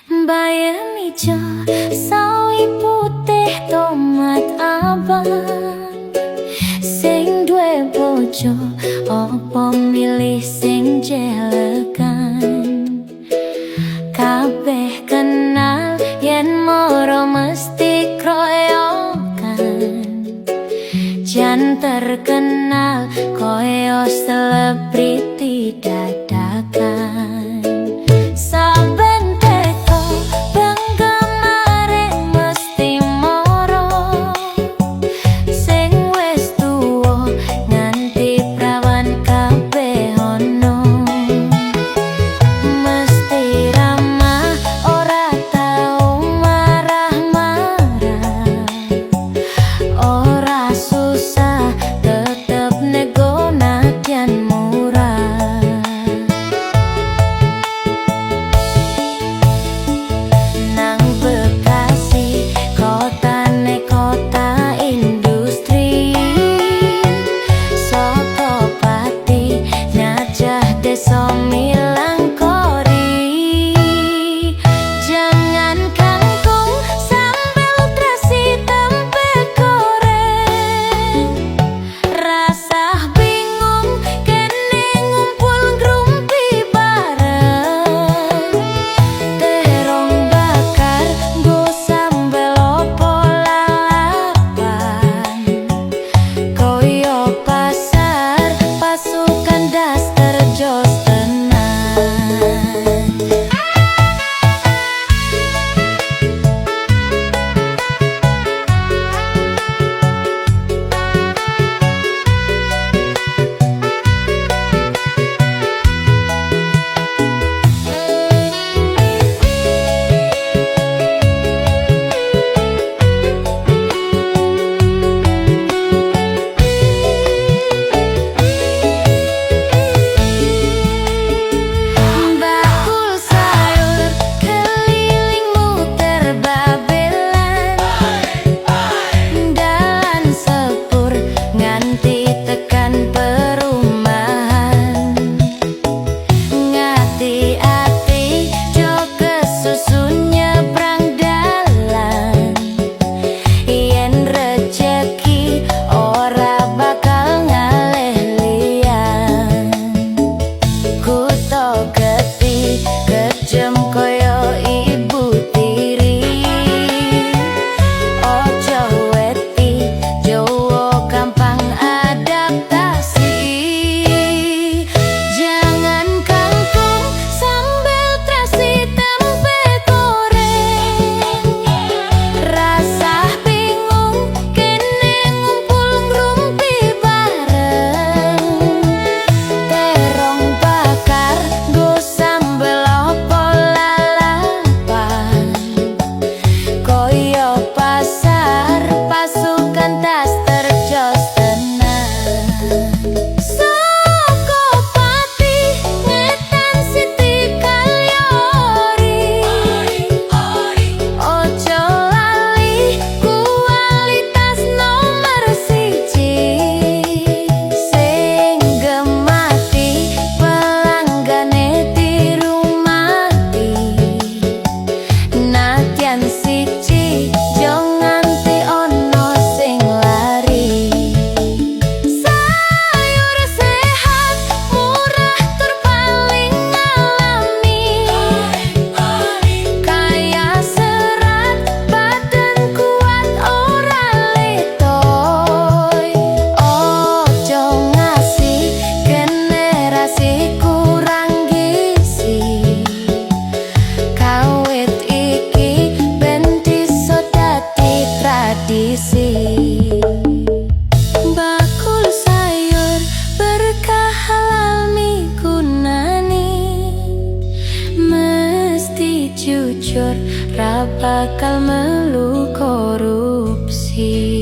bayam ijo, sawi putih, tomat abang. Sing duwe bojo, opo milih sing jelekan? Kabeh kenal yen moro mesti kroyokan. Jan terkenal koyo selebriti dadakan. Saben teko penggemare mesti moro. Sing wis tuwa nganti prawan kabeh ono. Mesti ramah ora tau marah-marah. Ora susah tetep nego nadyan murah. Nang Bekasi kotane kota industri, saka Pati nyajah desa Milangkori. Jangan kangkung, sambal terasi, tempe goreng. Rasah bingung kene ngumpul ngrumpi bareng. Terong bakar nggo sambel opo lalapan. Koyo pasar pasukan daster jos tenan. Bakul sayur keliling muter babelan. Dalan sepur nganti tekan perumahan. Ngati-ati jo kesusu nyebrang dalan. Yen rejeki ora bakal ngalih liyan. Kuto Geti kejem koyo ibu tiri. Ojo wedi Jowo gampang adaptasi. Jangan kangkung, sambal terasi, tempe goreng. Rasah bingung kene ngumpul ngrumpi bareng. Terong bakar nggo sambel opo lalapan. Koyo pasar pasukan daster jos tenan. Saka Pati ngetan Siti Kalyori. Ojo lali kualitas nomor siji. Sing gemati pelanggane dirumati. Nadyan siji jo nganti ono sing lari. Sayur sehat murah tur paling alami. Kaya serat badan kuat ora letoy. Ojo ngasih generasi kurang gizi. Kawit iki ben iso dadi tradisi. Bakul sayur berkah halal migunani. Mesti jujur ra bakal melu korupsi.